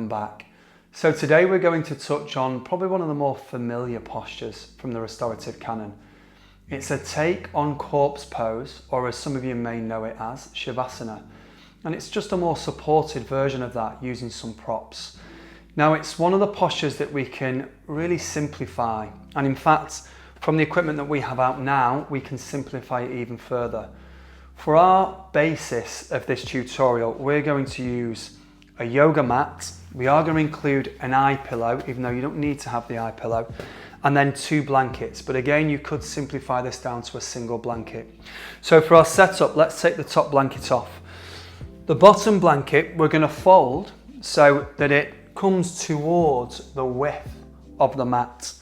welcome back. So today we're going to touch on probably one of the more familiar postures from the restorative canon. It's a take on corpse pose, or as some of you may know it as, Shavasana. And it's just a more supported version of that using some props. Now it's one of the postures that we can really simplify. And in fact, from the equipment that we have out now, we can simplify it even further. For our basis of this tutorial, we're going to use a yoga mat. We are going to include an eye pillow, even though you don't need to have the eye pillow, and then 2 blankets. But again, you could simplify this down to a single blanket. So for our setup, let's take the top blanket off. The bottom blanket, we're going to fold so that it comes towards the width of the mat.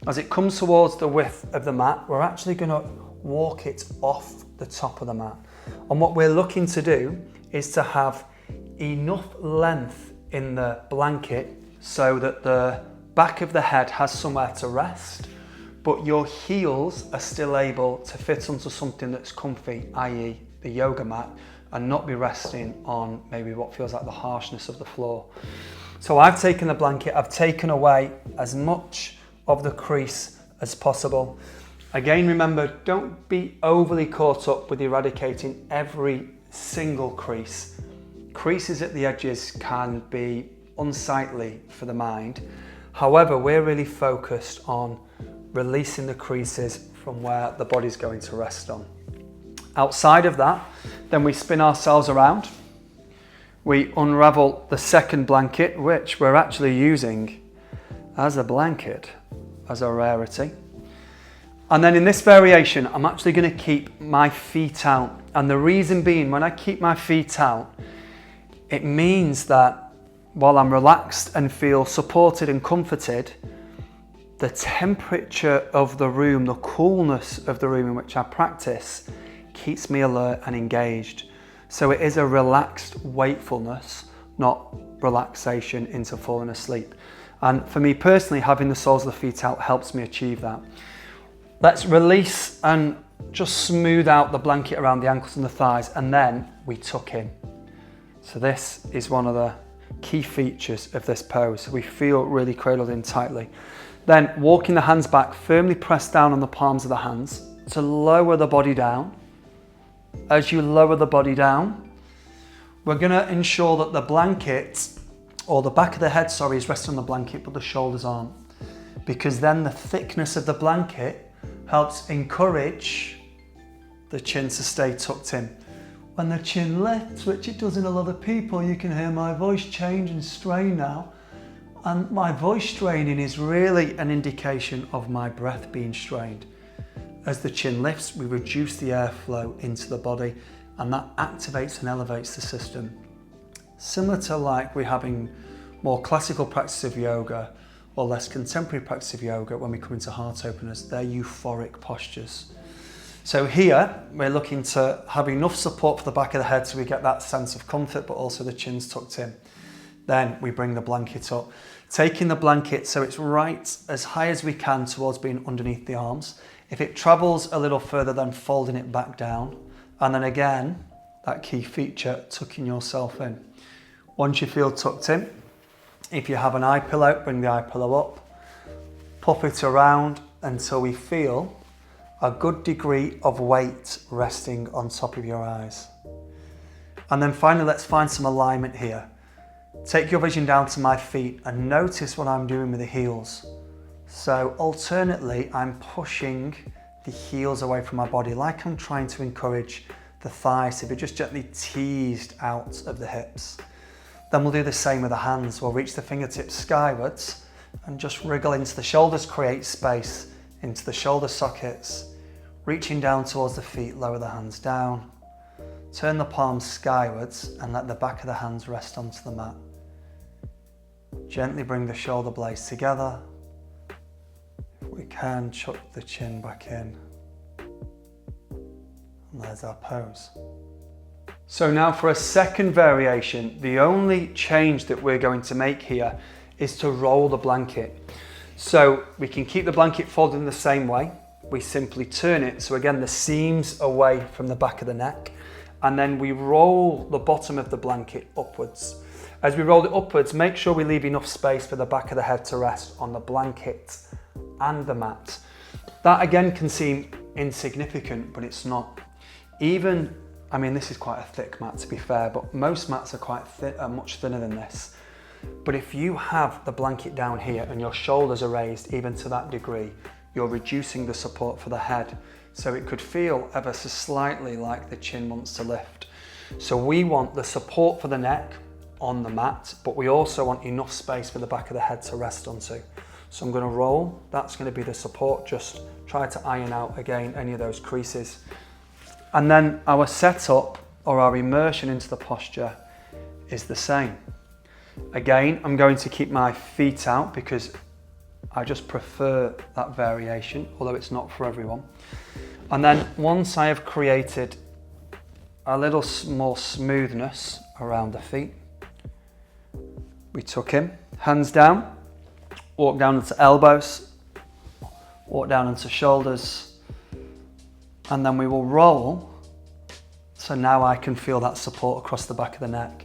As it comes towards the width of the mat, we're actually going to walk it off the top of the mat. And what we're looking to do is to have enough length in the blanket so that the back of the head has somewhere to rest, but your heels are still able to fit onto something that's comfy, i.e. the yoga mat, and not be resting on maybe what feels like the harshness of the floor. So I've taken the blanket, I've taken away as much of the crease as possible. Again, remember, don't be overly caught up with eradicating every single crease. Creases at the edges can be unsightly for the mind. However, we're really focused on releasing the creases from where the body's going to rest on. Outside of that, then we spin ourselves around. We unravel the second blanket, which we're actually using as a blanket, as a rarity. And then in this variation, I'm actually going to keep my feet out. And the reason being, when I keep my feet out, it means that while I'm relaxed and feel supported and comforted, the temperature of the room, the coolness of the room in which I practice, keeps me alert and engaged. So it is a relaxed wakefulness, not relaxation into falling asleep. And for me personally, having the soles of the feet out helps me achieve that. Let's release and just smooth out the blanket around the ankles and the thighs, and then we tuck in. So this is one of the key features of this pose. We feel really cradled in tightly. Then walking the hands back, firmly press down on the palms of the hands to lower the body down. As you lower the body down, we're going to ensure that the blanket, or the back of the head, is resting on the blanket, but the shoulders aren't. Because then the thickness of the blanket helps encourage the chin to stay tucked in. When the chin lifts, which it does in a lot of people, you can hear my voice change and strain now. And my voice straining is really an indication of my breath being strained. As the chin lifts, we reduce the airflow into the body, and that activates and elevates the system. Similar to like we're having more classical practice of yoga or less contemporary practice of yoga when we come into heart openers, they're euphoric postures. So here, we're looking to have enough support for the back of the head so we get that sense of comfort, but also the chin's tucked in. Then we bring the blanket up, taking the blanket so it's right as high as we can towards being underneath the arms. If it travels a little further, then folding it back down. And then again, that key feature, tucking yourself in. Once you feel tucked in, if you have an eye pillow, bring the eye pillow up, pop it around until we feel a good degree of weight resting on top of your eyes. And then finally, let's find some alignment here. Take your vision down to my feet and notice what I'm doing with the heels. So alternately, I'm pushing the heels away from my body, like I'm trying to encourage the thighs to be just gently teased out of the hips. Then we'll do the same with the hands. We'll reach the fingertips skywards and just wriggle into the shoulders, create space into the shoulder sockets. Reaching down towards the feet, lower the hands down. Turn the palms skywards and let the back of the hands rest onto the mat. Gently bring the shoulder blades together. If we can, chuck the chin back in. And there's our pose. So now for a second variation, the only change that we're going to make here is to roll the blanket. So we can keep the blanket folded in the same way. We simply turn it, so again the seams away from the back of the neck, and then we roll the bottom of the blanket upwards. As we roll it upwards, make sure we leave enough space for the back of the head to rest on the blanket and the mat. That again can seem insignificant, but it's not. Even, I mean, this is quite a thick mat to be fair, but most mats are quite thin, are much thinner than this. But if you have the blanket down here and your shoulders are raised even to that degree, you're reducing the support for the head. So it could feel ever so slightly like the chin wants to lift. So we want the support for the neck on the mat, but we also want enough space for the back of the head to rest onto. So I'm going to roll, that's going to be the support, just try to iron out again any of those creases. And then our setup or our immersion into the posture is the same. Again, I'm going to keep my feet out because I just prefer that variation, although it's not for everyone. And then once I have created a little more smoothness around the feet, we tuck in, hands down, walk down into elbows, walk down into shoulders, and then we will roll. So now I can feel that support across the back of the neck.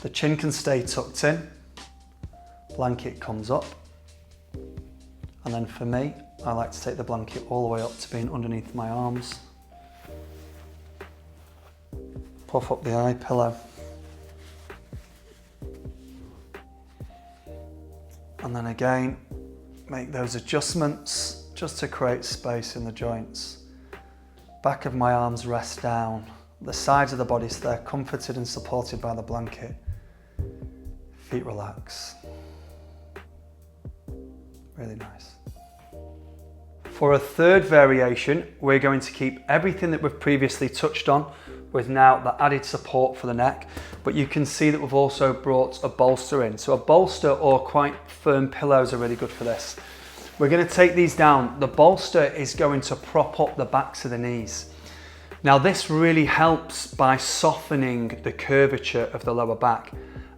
The chin can stay tucked in, blanket comes up, and then for me, I like to take the blanket all the way up to being underneath my arms. Puff up the eye pillow. And then again, make those adjustments just to create space in the joints. Back of my arms rest down. The sides of the body so they're comforted and supported by the blanket. Feet relax. Really nice. For a third variation, we're going to keep everything that we've previously touched on with now the added support for the neck, but you can see that we've also brought a bolster in. So a bolster or quite firm pillows are really good for this. We're going to take these down. The bolster is going to prop up the backs of the knees. Now this really helps by softening the curvature of the lower back.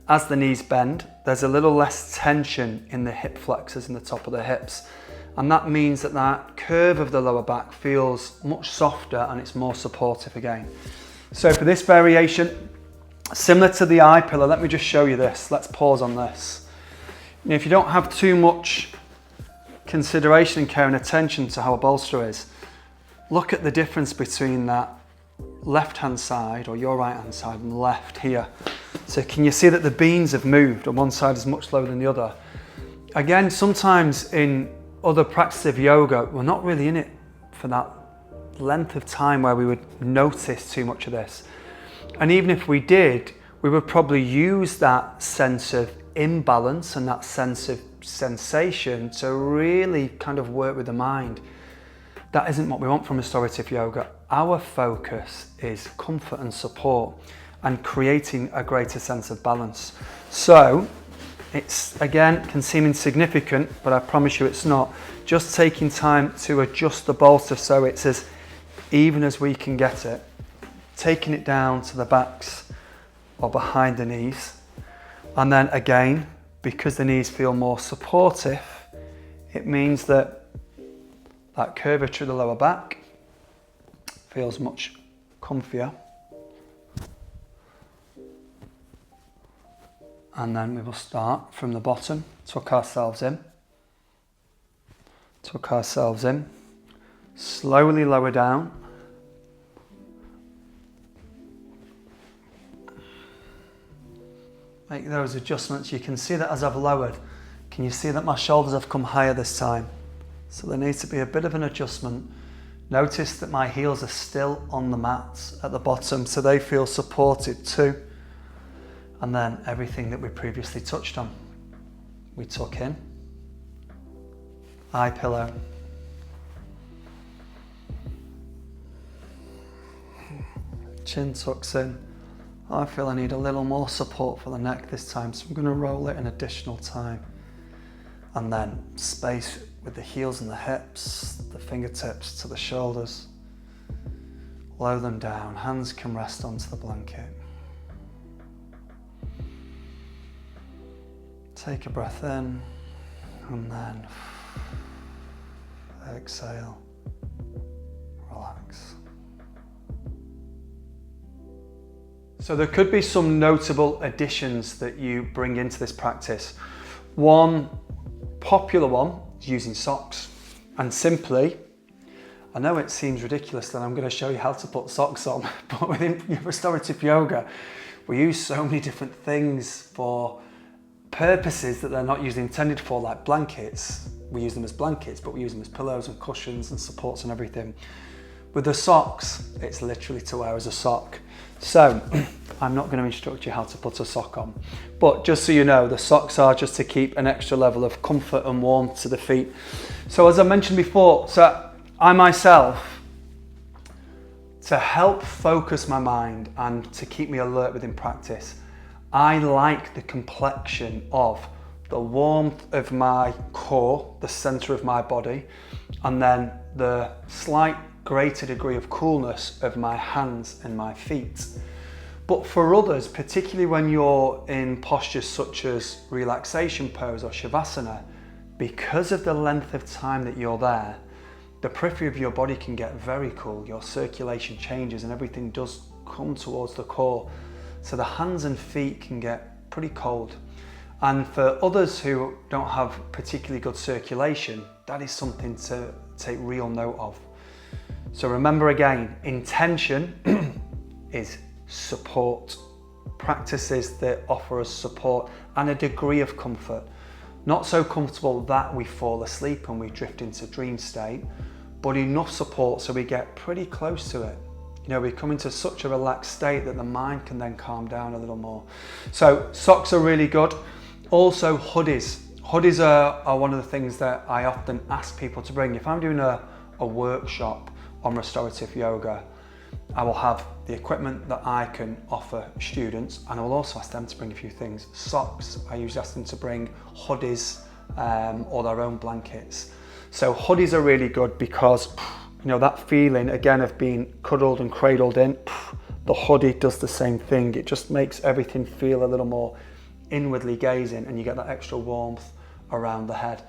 As the knees bend, there's a little less tension in the hip flexors and the top of the hips. And that means that that curve of the lower back feels much softer and it's more supportive again. So for this variation, similar to the eye pillow, let me just show you this. Let's pause on this. Now, if you don't have too much consideration and care and attention to how a bolster is, look at the difference between that left-hand side or your right-hand side and left here. So can you see that the beans have moved and one side is much lower than the other? Again, sometimes in other practices of yoga, we're not really in it for that length of time where we would notice too much of this. And even if we did, we would probably use that sense of imbalance and that sense of sensation to really kind of work with the mind. That isn't what we want from restorative yoga. Our focus is comfort and support and creating a greater sense of balance. So it's, again, can seem insignificant, but I promise you it's not. Just taking time to adjust the bolster so it's as even as we can get it. Taking it down to the backs or behind the knees. And then again, because the knees feel more supportive, it means that that curvature of the lower back feels much comfier. And then we will start from the bottom, tuck ourselves in, slowly lower down. Make those adjustments. You can see that as I've lowered, can you see that my shoulders have come higher this time? So there needs to be a bit of an adjustment. Notice that my heels are still on the mats at the bottom, so they feel supported too. And then everything that we previously touched on. We tuck in, eye pillow, chin tucks in. I feel I need a little more support for the neck this time, so I'm going to roll it an additional time. And then space with the heels and the hips, the fingertips to the shoulders. Lower them down, hands can rest onto the blanket. Take a breath in and then exhale, relax. So there could be some notable additions that you bring into this practice. One popular one is using socks. And simply, I know it seems ridiculous that I'm going to show you how to put socks on, but within restorative yoga, we use so many different things for purposes that they're not usually intended for, like blankets. We use them as blankets, but we use them as pillows and cushions and supports and everything. With the socks, it's literally to wear as a sock. So I'm not going to instruct you how to put a sock on, but just so you know, the socks are just to keep an extra level of comfort and warmth to the feet. So as I mentioned before, so I myself, to help focus my mind and to keep me alert within practice, I like the complexion of the warmth of my core, the center of my body, and then the slight greater degree of coolness of my hands and my feet. But for others, particularly when you're in postures such as relaxation pose or shavasana, because of the length of time that you're there, the periphery of your body can get very cool, your circulation changes and everything does come towards the core. So the hands and feet can get pretty cold. And for others who don't have particularly good circulation, that is something to take real note of. So remember again, intention is support. Practices that offer us support and a degree of comfort. Not so comfortable that we fall asleep and we drift into dream state, but enough support so we get pretty close to it. You know, we come into such a relaxed state that the mind can then calm down a little more. So socks are really good. Also hoodies. Hoodies are one of the things that I often ask people to bring. If I'm doing a workshop on restorative yoga, I will have the equipment that I can offer students, and I will also ask them to bring a few things. Socks, I usually ask them to bring hoodies or their own blankets. So hoodies are really good because, you know, that feeling again of being cuddled and cradled in, the hoodie does the same thing. It just makes everything feel a little more inwardly gazing and you get that extra warmth around the head.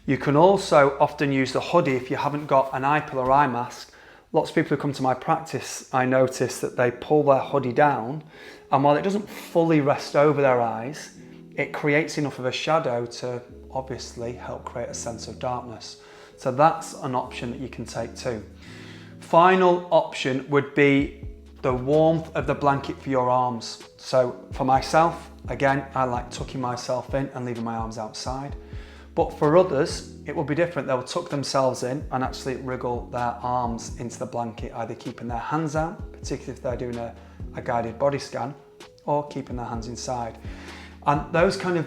You can also often use the hoodie if you haven't got an eye pillar or eye mask. Lots of people who come to my practice, I notice that they pull their hoodie down, and while it doesn't fully rest over their eyes, it creates enough of a shadow to obviously help create a sense of darkness. So that's an option that you can take too. Final option would be the warmth of the blanket for your arms. So for myself, again, I like tucking myself in and leaving my arms outside. But for others, it will be different. They'll tuck themselves in and actually wriggle their arms into the blanket, either keeping their hands out, particularly if they're doing a guided body scan, or keeping their hands inside. And those kind of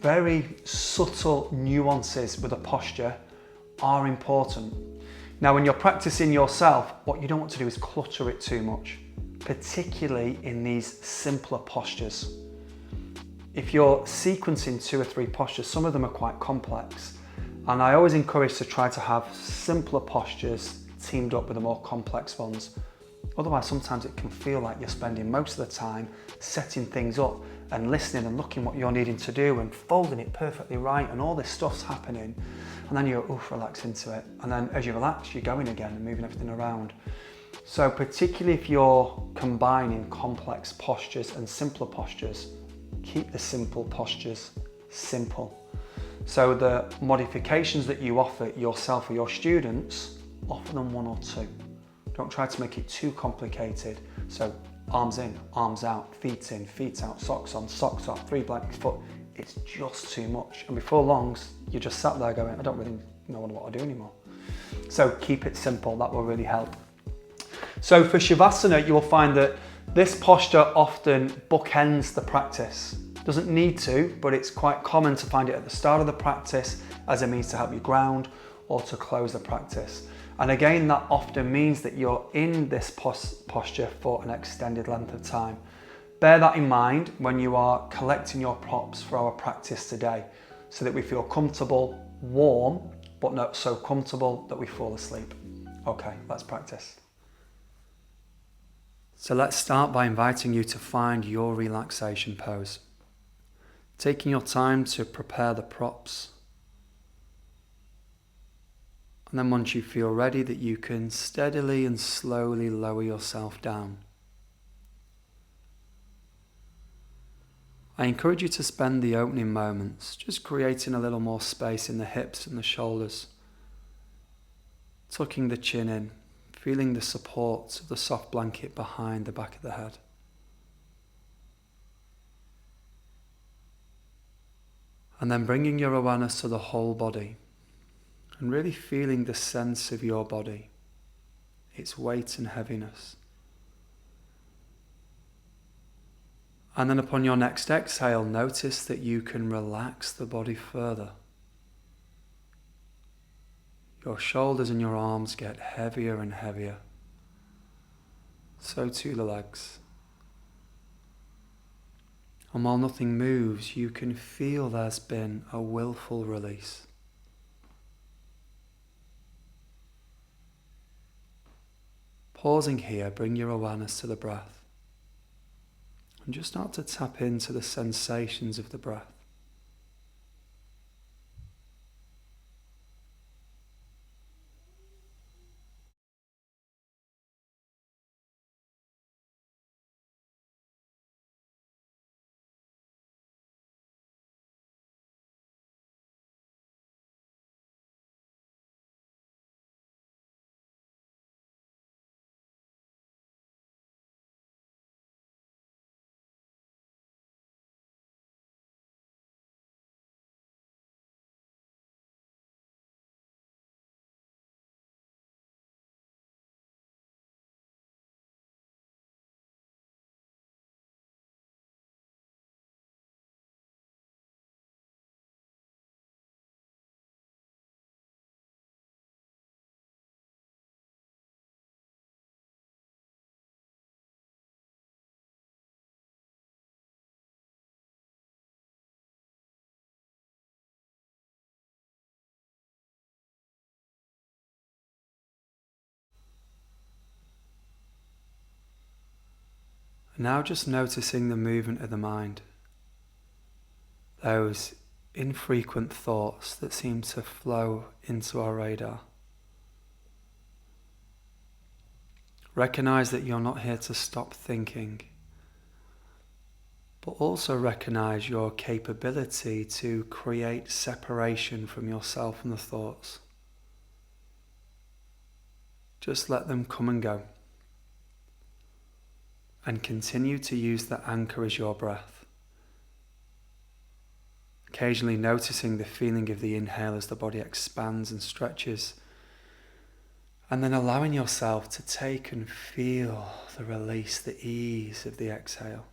very subtle nuances with a posture are important. Now, when you're practicing yourself, what you don't want to do is clutter it too much, particularly in these simpler postures. If you're sequencing 2 or 3 postures, some of them are quite complex. And I always encourage to try to have simpler postures teamed up with the more complex ones. Otherwise, sometimes it can feel like you're spending most of the time setting things up and listening and looking what you're needing to do and folding it perfectly right, and all this stuff's happening. And then you're relax into it. And then as you relax, you're going again and moving everything around. So particularly if you're combining complex postures and simpler postures, keep the simple postures simple. So the modifications that you offer yourself or your students, offer them 1 or 2. Don't try to make it too complicated. So arms in, arms out, feet in, feet out, socks on, socks off, 3 blankets foot. It's just too much. And before long, you're just sat there going, I don't really know what I do anymore. So keep it simple, that will really help. So for Shavasana, you will find that this posture often bookends the practice. Doesn't need to, but it's quite common to find it at the start of the practice as a means to help you ground or to close the practice. And again, that often means that you're in this posture for an extended length of time. Bear that in mind when you are collecting your props for our practice today, so that we feel comfortable, warm, but not so comfortable that we fall asleep. Okay, let's practice. So let's start by inviting you to find your relaxation pose. Taking your time to prepare the props. And then once you feel ready, that you can steadily and slowly lower yourself down. I encourage you to spend the opening moments just creating a little more space in the hips and the shoulders, tucking the chin in, feeling the support of the soft blanket behind the back of the head. And then bringing your awareness to the whole body and really feeling the sense of your body, its weight and heaviness. And then upon your next exhale, notice that you can relax the body further. Your shoulders and your arms get heavier and heavier. So too the legs. And while nothing moves, you can feel there's been a willful release. Pausing here, bring your awareness to the breath. And just start to tap into the sensations of the breath. Now just noticing the movement of the mind. Those infrequent thoughts that seem to flow into our radar. Recognize that you're not here to stop thinking, but also recognize your capability to create separation from yourself and the thoughts. Just let them come and go. And continue to use the anchor as your breath. Occasionally noticing the feeling of the inhale as the body expands and stretches. And then allowing yourself to take and feel the release, the ease of the exhale.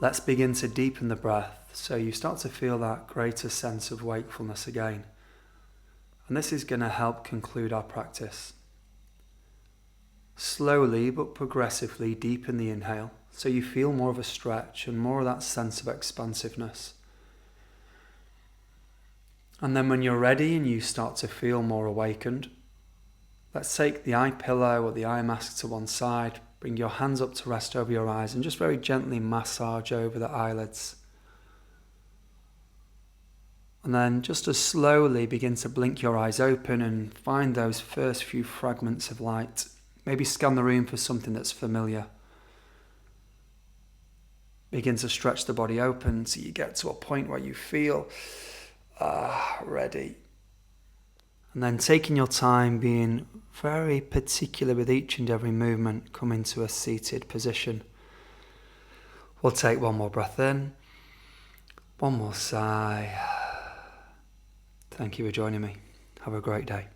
Let's begin to deepen the breath so you start to feel that greater sense of wakefulness again. And this is going to help conclude our practice. Slowly but progressively deepen the inhale so you feel more of a stretch and more of that sense of expansiveness. And then when you're ready and you start to feel more awakened, let's take the eye pillow or the eye mask to one side, bring your hands up to rest over your eyes and just very gently massage over the eyelids. And then just as slowly begin to blink your eyes open and find those first few fragments of light. Maybe scan the room for something that's familiar. Begin to stretch the body open so you get to a point where you feel ready. And then taking your time, being very particular with each and every movement, come into a seated position. We'll take one more breath in, one more sigh. Thank you for joining me. Have a great day.